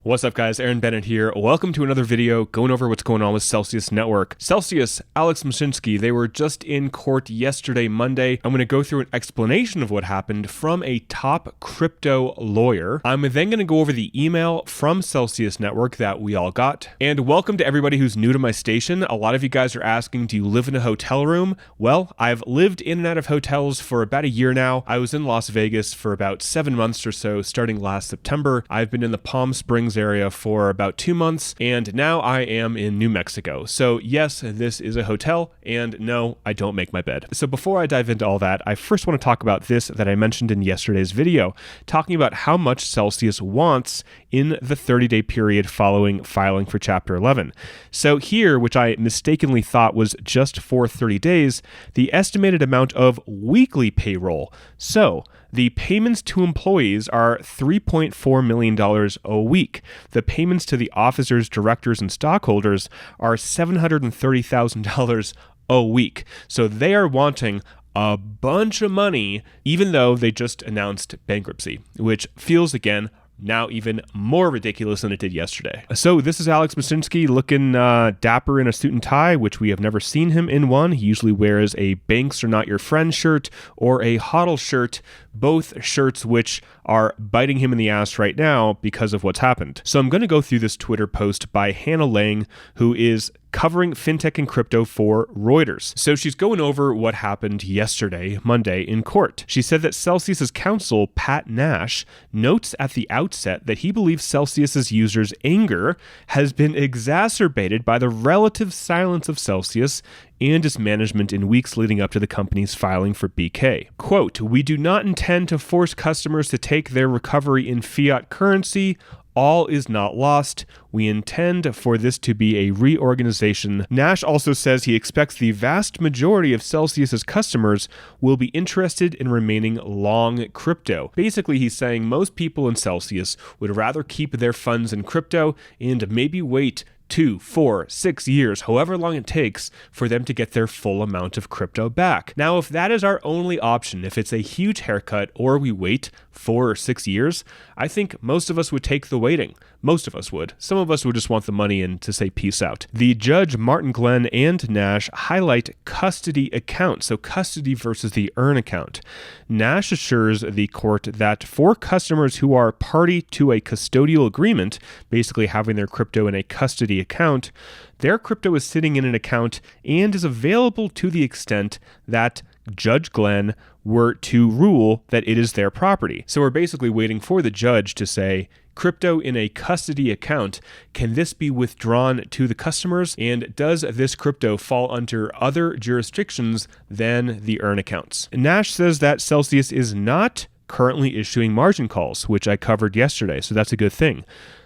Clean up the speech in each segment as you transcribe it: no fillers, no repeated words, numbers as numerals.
What's up guys, Aaron Bennett here. Welcome to another video going over what's going on with Celsius Network. Celsius, Alex Mashinsky, they were just in court yesterday, Monday. I'm going to go through an explanation of what happened from a top crypto lawyer. I'm then going to go over the email from Celsius Network that we all got. And welcome to everybody who's new to my station. A lot of you guys are asking, do you live in a hotel room? Well, I've lived in and out of hotels for about a year now. I was in Las Vegas for about 7 months or so, starting last September. I've been in the Palm Springs area for about 2 months, and now I am in New Mexico. So yes, this is a hotel, and no, I don't make my bed. So before I dive into all that, I first want to talk about this that I mentioned in yesterday's video, talking about how much Celsius wants in the 30-day period following filing for Chapter 11. So here, which I mistakenly thought was just for 30 days, the estimated amount of weekly payroll. So the payments to employees are $3.4 million a week. The payments to the officers, directors, and stockholders are $730,000 a week. So they are wanting a bunch of money, even though they just announced bankruptcy, which feels, again, now even more ridiculous than it did yesterday. So this is Alex Mashinsky looking dapper in a suit and tie, which we have never seen him in one. He usually wears a Banks Are Not Your Friend shirt or a HODL shirt, both shirts which are biting him in the ass right now because of what's happened. So I'm going to go through this Twitter post by Hannah Lang, who is covering fintech and crypto for Reuters. So she's going over what happened yesterday, Monday, in court. She said that Celsius's counsel, Pat Nash, notes at the outset that he believes Celsius's users' anger has been exacerbated by the relative silence of Celsius and its management in weeks leading up to the company's filing for BK. Quote, "We do not intend to force customers to take their recovery in fiat currency. All is not lost. We intend for this to be a reorganization." Nash also says he expects the vast majority of Celsius's customers will be interested in remaining long crypto. Basically, he's saying most people in Celsius would rather keep their funds in crypto and maybe wait 2, 4, 6 years, however long it takes for them to get their full amount of crypto back. Now, if that is our only option, if it's a huge haircut or we wait 4 or 6 years, I think most of us would take the waiting. Most of us would. Some of us would just want the money and to say peace out. The judge, Martin Glenn and Nash, highlight custody account, so custody versus the earn account. Nash assures the court that for customers who are party to a custodial agreement, basically having their crypto in a custody account, their crypto is sitting in an account and is available to the extent that Judge Glenn were to rule that it is their property. So we're basically waiting for the judge to say, crypto in a custody account, can this be withdrawn to the customers? And does this crypto fall under other jurisdictions than the earn accounts? Nash says that Celsius is not currently issuing margin calls, which I covered yesterday, so that's a good thing.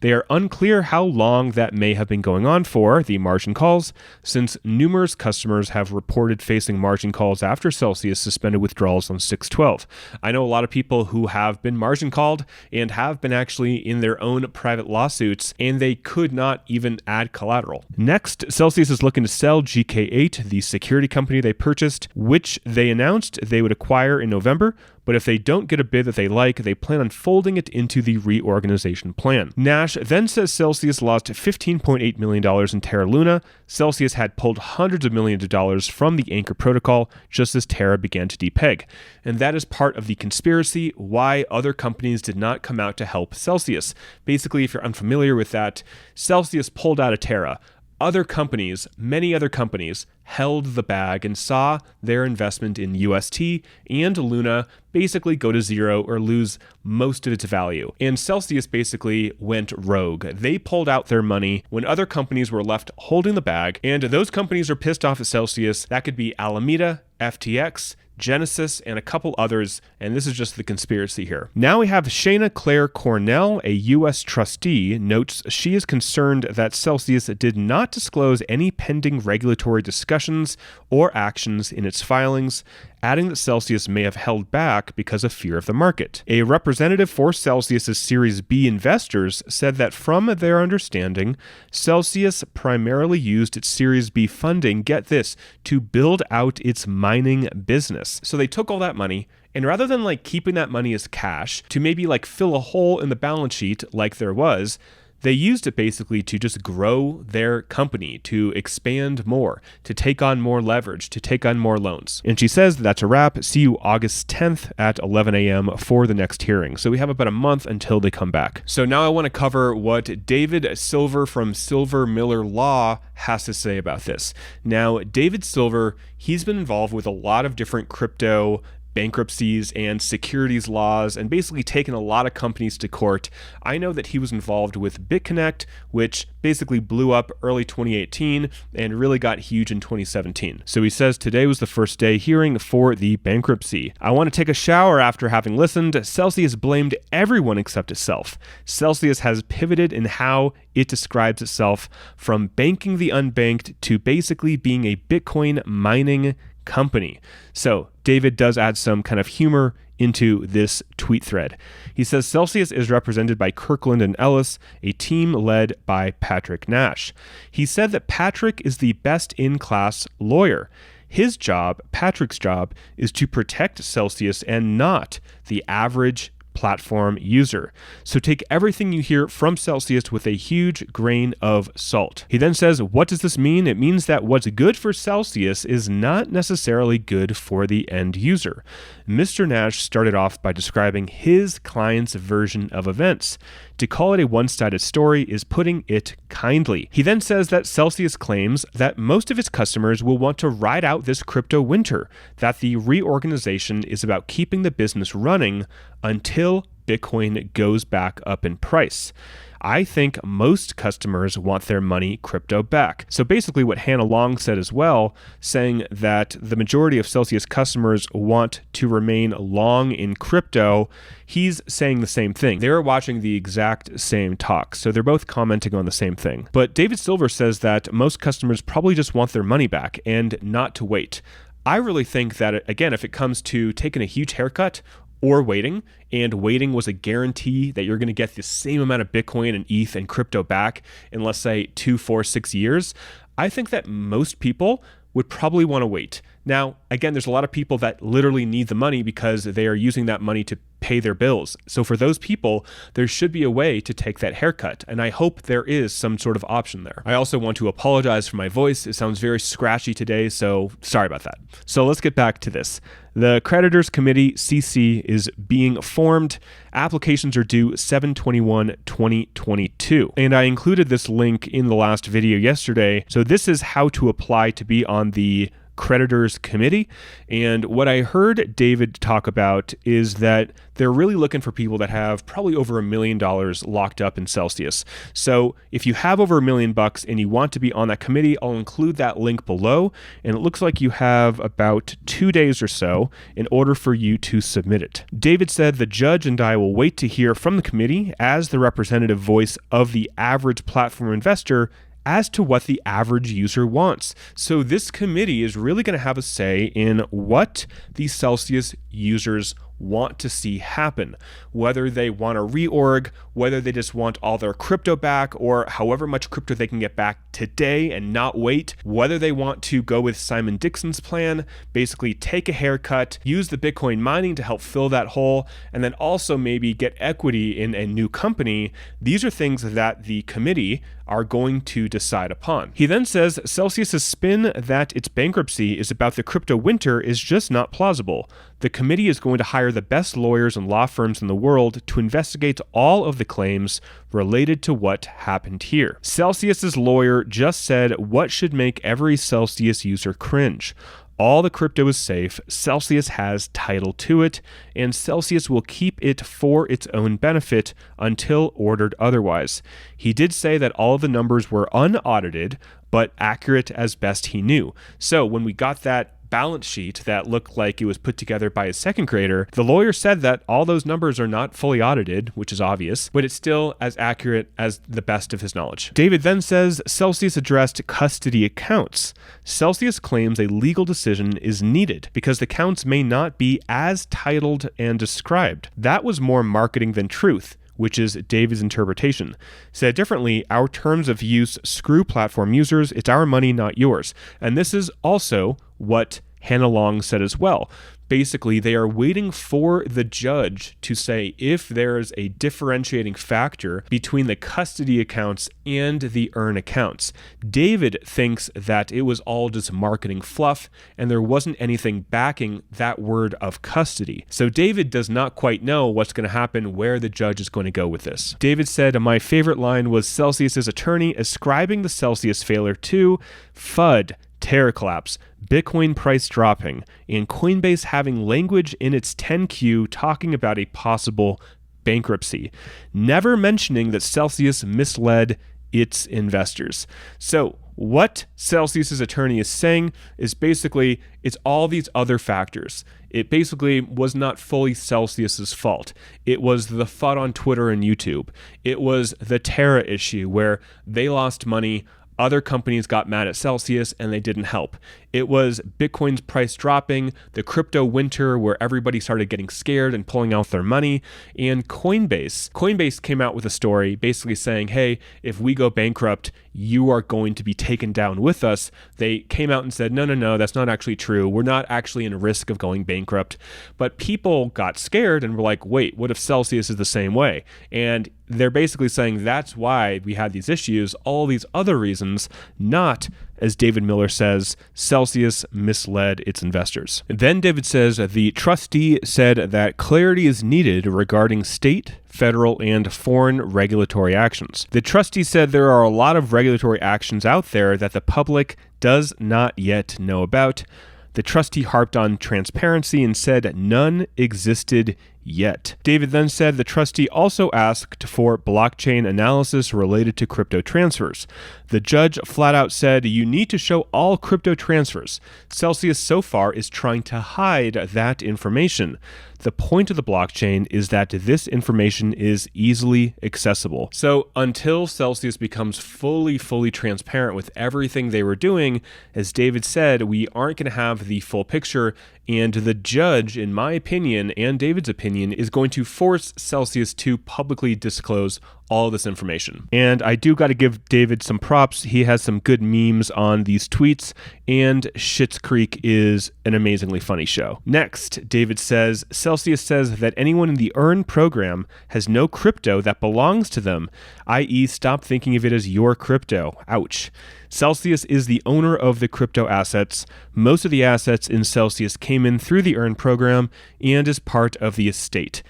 They are unclear how long that may have been going on for, the margin calls, since numerous customers have reported facing margin calls after Celsius suspended withdrawals on 6/12. I know a lot of people who have been margin called and have been actually in their own private lawsuits, and they could not even add collateral. Next, Celsius is looking to sell GK8, the security company they purchased, which they announced they would acquire in November. But if they don't get a bid that they like, they plan on folding it into the reorganization plan. Nash then says Celsius lost $15.8 million in Terra Luna. Celsius had pulled hundreds of millions of dollars from the Anchor protocol just as Terra began to depeg. And that is part of the conspiracy why other companies did not come out to help Celsius. Basically, if you're unfamiliar with that, Celsius pulled out of Terra. Other companies, many other companies, held the bag and saw their investment in UST and Luna basically go to zero or lose most of its value. And Celsius basically went rogue. They pulled out their money when other companies were left holding the bag, and those companies are pissed off at Celsius. That could be Alameda, FTX, Genesis, and a couple others, and this is just the conspiracy here. Now we have Shayna Claire Cornell, a U.S. trustee, notes she is concerned that Celsius did not disclose any pending regulatory discussions or actions in its filings, adding that Celsius may have held back because of fear of the market. A representative for Celsius's Series B investors said that from their understanding, Celsius primarily used its Series B funding, get this, to build out its mining business. So they took all that money, and rather than keeping that money as cash to maybe fill a hole in the balance sheet like there was, They used it basically to just grow their company, to expand more, to take on more leverage, to take on more loans. And she says that's a wrap. See you August 10th at 11 a.m. for the next hearing. So we have about a month until they come back. So now I want to cover what David Silver from Silver Miller Law has to say about this. Now, David Silver, he's been involved with a lot of different crypto bankruptcies and securities laws, and basically taken a lot of companies to court. I know that he was involved with BitConnect, which basically blew up early 2018 and really got huge in 2017. So he says today was the first day hearing for the bankruptcy. I want to take a shower after having listened. Celsius blamed everyone except itself. Celsius has pivoted in how it describes itself, from banking the unbanked to basically being a Bitcoin mining company. So David does add some kind of humor into this tweet thread. He says Celsius is represented by Kirkland and Ellis, a team led by Patrick Nash. He said that Patrick is the best-in-class lawyer. His job, Patrick's job, is to protect Celsius and not the average platform user. So take everything you hear from Celsius with a huge grain of salt. He then says, what does this mean? It means that what's good for Celsius is not necessarily good for the end user. Mr. Nash started off by describing his client's version of events. To call it a one-sided story is putting it kindly. He then says that Celsius claims that most of its customers will want to ride out this crypto winter, that the reorganization is about keeping the business running until Bitcoin goes back up in price. I think most customers want their money crypto back. So basically what Hannah Long said as well, saying that the majority of Celsius customers want to remain long in crypto, he's saying the same thing. They're watching the exact same talk. So they're both commenting on the same thing. But David Silver says that most customers probably just want their money back and not to wait. I really think that, again, if it comes to taking a huge haircut or waiting, and waiting was a guarantee that you're going to get the same amount of Bitcoin and ETH and crypto back in, let's say, 2, 4, 6 years, I think that most people would probably want to wait. Now, again, there's a lot of people that literally need the money because they are using that money to pay their bills. So for those people, there should be a way to take that haircut, and I hope there is some sort of option there. I also want to apologize for my voice. It sounds very scratchy today, so sorry about that. So let's get back to this. The Creditors Committee, CC, is being formed. Applications are due 7/21/2022. And I included this link in the last video yesterday. So this is how to apply to be on the Creditors Committee. And what I heard David talk about is that they're really looking for people that have probably over $1 million locked up in Celsius. So if you have over $1 million and you want to be on that committee, I'll include that link below. And it looks like you have about 2 days or so in order for you to submit it. David said the judge and I will wait to hear from the committee as the representative voice of the average platform investor as to what the average user wants. So this committee is really going to have a say in what the Celsius users want to see happen, whether they want a reorg, whether they just want all their crypto back or however much crypto they can get back today and not wait, whether they want to go with Simon Dixon's plan, basically take a haircut, use the Bitcoin mining to help fill that hole, and then also maybe get equity in a new company. These are things that the committee are going to decide upon. He then says Celsius's spin that its bankruptcy is about the crypto winter is just not plausible. The committee is going to hire the best lawyers and law firms in the world to investigate all of the claims related to what happened here. Celsius's lawyer just said what should make every Celsius user cringe. All the crypto is safe, Celsius has title to it, and Celsius will keep it for its own benefit until ordered otherwise. He did say that all of the numbers were unaudited, but accurate as best he knew. So when we got that balance sheet that looked like it was put together by a second grader, the lawyer said that all those numbers are not fully audited, which is obvious, but it's still as accurate as the best of his knowledge. David then says Celsius addressed custody accounts. Celsius claims a legal decision is needed because the accounts may not be as titled and described. That was more marketing than truth, which is David's interpretation. Said differently, our terms of use screw platform users. It's our money, not yours. And this is also what Hannah Long said as well. Basically, they are waiting for the judge to say if there's a differentiating factor between the custody accounts and the earn accounts. David thinks that it was all just marketing fluff and there wasn't anything backing that word of custody. So David does not quite know what's going to happen, where the judge is going to go with this. David said, my favorite line was Celsius's attorney ascribing the Celsius failure to FUD, terror collapse, Bitcoin price dropping, and Coinbase having language in its 10Q talking about a possible bankruptcy, never mentioning that Celsius misled its investors. So what Celsius's attorney is saying is basically it's all these other factors. It basically was not fully Celsius's fault. It was the FUD on Twitter and YouTube. It was the Terra issue where they lost money. Other companies got mad at Celsius and they didn't help. It was Bitcoin's price dropping, the crypto winter where everybody started getting scared and pulling out their money, and Coinbase. Coinbase came out with a story basically saying, hey, if we go bankrupt, you are going to be taken down with us. They came out and said, no, that's not actually true. We're not actually in risk of going bankrupt. But people got scared and were like, wait, what if Celsius is the same way? And they're basically saying that's why we had these issues, all these other reasons, not, as David Miller says, Celsius misled its investors. Then David says the trustee said that clarity is needed regarding state, federal, and foreign regulatory actions. The trustee said there are a lot of regulatory actions out there that the public does not yet know about. The trustee harped on transparency and said none existed yet. David then said the trustee also asked for blockchain analysis related to crypto transfers. The judge flat out said you need to show all crypto transfers. Celsius so far is trying to hide that information. The point of the blockchain is that this information is easily accessible. So until Celsius becomes fully transparent with everything they were doing, as David said, we aren't going to have the full picture. And the judge, in my opinion, and David's opinion, is going to force Celsius to publicly disclose all this information. And I do got to give David some props. He has some good memes on these tweets, and Schitt's Creek is an amazingly funny show. Next, David says, Celsius says that anyone in the Earn program has no crypto that belongs to them, i.e. stop thinking of it as your crypto. Ouch. Celsius is the owner of the crypto assets. Most of the assets in Celsius came in through the Earn program and is part of the estate.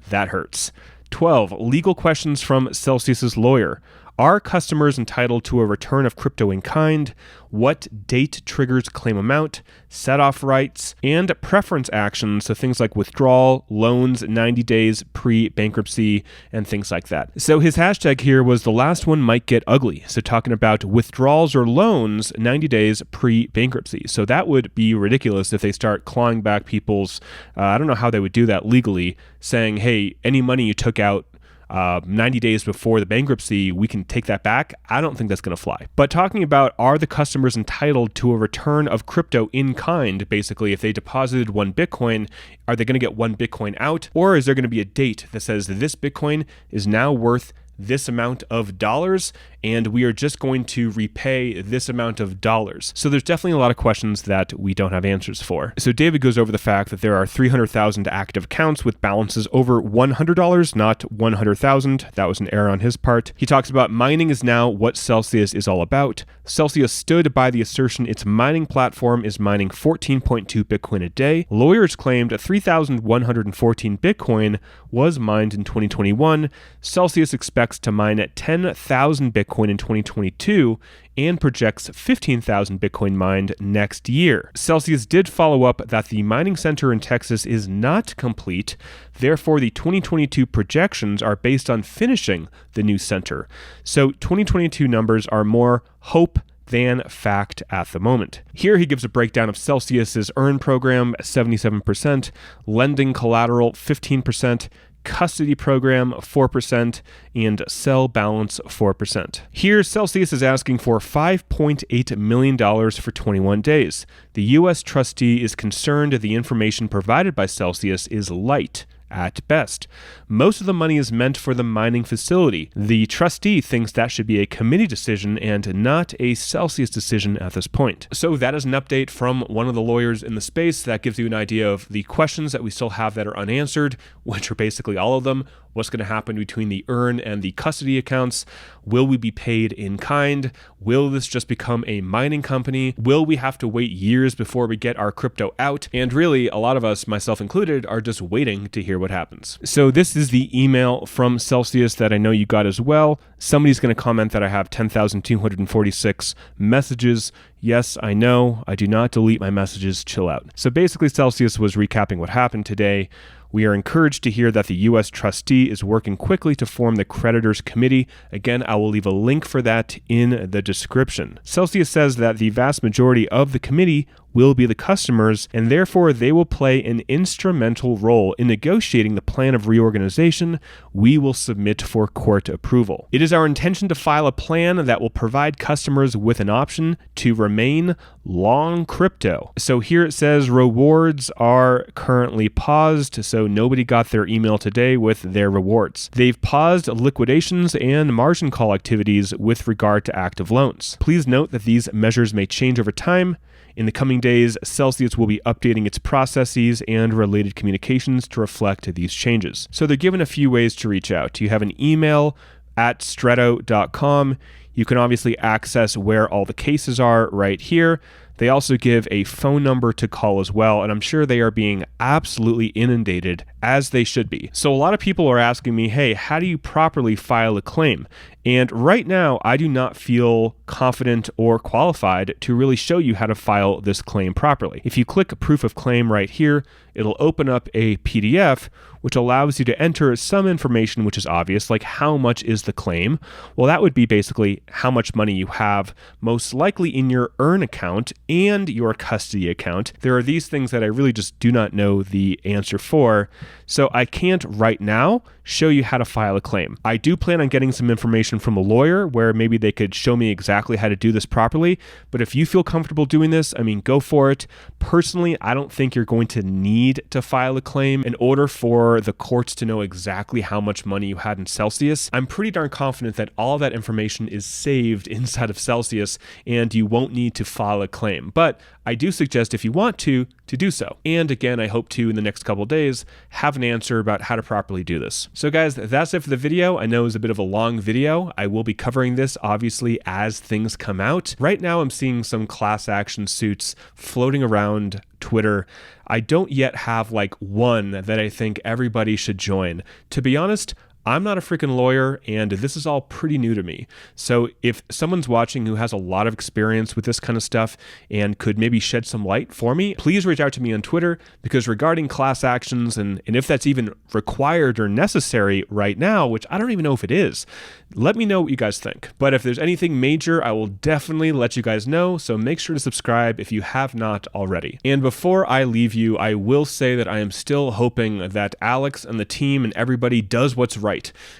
That hurts. 12. Legal questions from Celsius's lawyer. Are customers entitled to a return of crypto in kind? What date triggers claim amount, set-off rights, and preference actions, so things like withdrawal, loans, 90 days pre-bankruptcy, and things like that. So his hashtag here was the last one might get ugly. So talking about withdrawals or loans 90 days pre-bankruptcy. So that would be ridiculous if they start clawing back people's, I don't know how they would do that legally, saying, hey, any money you took out 90 days before the bankruptcy, we can take that back. I don't think that's going to fly. But talking about, are the customers entitled to a return of crypto in kind? Basically, if they deposited 1 Bitcoin, are they going to get 1 Bitcoin out? Or is there going to be a date that says this Bitcoin is now worth this amount of dollars, and we are just going to repay this amount of dollars? So there's definitely a lot of questions that we don't have answers for. So David goes over the fact that there are 300,000 active accounts with balances over $100, not 100,000. That was an error on his part. He talks about mining is now what Celsius is all about. Celsius stood by the assertion its mining platform is mining 14.2 Bitcoin a day. Lawyers claimed 3,114 Bitcoin was mined in 2021. Celsius expects to mine at 10,000 Bitcoin in 2022 and projects 15,000 Bitcoin mined next year. Celsius did follow up that the mining center in Texas is not complete. Therefore, the 2022 projections are based on finishing the new center. So 2022 numbers are more hope than fact at the moment. Here he gives a breakdown of Celsius's Earn program, 77%, lending collateral, 15%, custody program 4%, and sell balance 4%. Here, Celsius is asking for $5.8 million for 21 days. The U.S. trustee is concerned the information provided by Celsius is light at best. Most of the money is meant for the mining facility. The trustee thinks that should be a committee decision and not a Celsius decision at this point. So that is an update from one of the lawyers in the space. That gives you an idea of the questions that we still have that are unanswered, which are basically all of them. What's going to happen between the earn and the custody accounts? Will we be paid in kind? Will this just become a mining company? Will we have to wait years before we get our crypto out? And really, a lot of us, myself included, are just waiting to hear what happens. So this is the email from Celsius that I know you got as well. Somebody's going to comment that I have 10,246 messages. Yes, I know. I do not delete my messages. Chill out. So basically, Celsius was recapping what happened today. We are encouraged to hear that the U.S. trustee is working quickly to form the creditors committee. Again, I will leave a link for that in the description. Celsius says that the vast majority of the committee will be the customers, and therefore they will play an instrumental role in negotiating the plan of reorganization we will submit for court approval. It is our intention to file a plan that will provide customers with an option to remain long crypto. So here it says rewards are currently paused, so nobody got their email today with their rewards. They've paused liquidations and margin call activities with regard to active loans. Please note that these measures may change over time. In the coming days, Celsius will be updating its processes and related communications to reflect these changes. So they're given a few ways to reach out. You have an email at stretto.com. You can obviously access where all the cases are right here. They also give a phone number to call as well, and I'm sure they are being absolutely inundated, as they should be. So a lot of people are asking me, hey, how do you properly file a claim? And right now, I do not feel confident or qualified to really show you how to file this claim properly. If you click proof of claim right here, it'll open up a PDF which allows you to enter some information which is obvious, like how much is the claim? Well, that would be basically how much money you have, most likely in your earn account and your custody account. There are these things that I really just do not know the answer for, so I can't right now show you how to file a claim. I do plan on getting some information from a lawyer where maybe they could show me exactly how to do this properly, but if you feel comfortable doing this, I mean, go for it. Personally, I don't think you're going to need to file a claim in order for the courts to know exactly how much money you had in Celsius. I'm pretty darn confident that all of that information is saved inside of Celsius and you won't need to file a claim, but I do suggest if you want to do so. And again, I hope to, in the next couple of days, have an answer about how to properly do this. So guys, that's it for the video. I know it was a bit of a long video. I will be covering this, obviously, as things come out. Right now, I'm seeing some class action suits floating around Twitter. I don't yet have like one that I think everybody should join. To be honest, I'm not a freaking lawyer, and this is all pretty new to me. So if someone's watching who has a lot of experience with this kind of stuff and could maybe shed some light for me, please reach out to me on Twitter, because regarding class actions and if that's even required or necessary right now, which I don't even know if it is, let me know what you guys think. But if there's anything major, I will definitely let you guys know, so make sure to subscribe if you have not already. And before I leave you, I will say that I am still hoping that Alex and the team and everybody does what's right.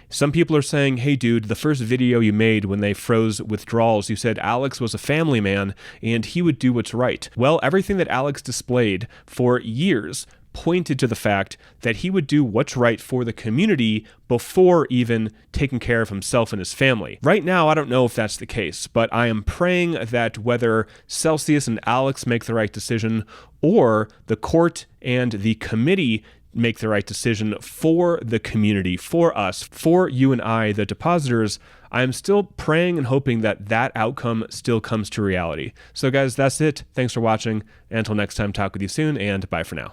Some people are saying, hey dude, the first video you made when they froze withdrawals, you said Alex was a family man and he would do what's right. Well, everything that Alex displayed for years pointed to the fact that he would do what's right for the community before even taking care of himself and his family. Right now, I don't know if that's the case, but I am praying that whether Celsius and Alex make the right decision or the court and the committee make the right decision for the community, for us, for you and I, the depositors, I'm still praying and hoping that that outcome still comes to reality. So guys, that's it. Thanks for watching. Until next time, talk with you soon, and bye for now.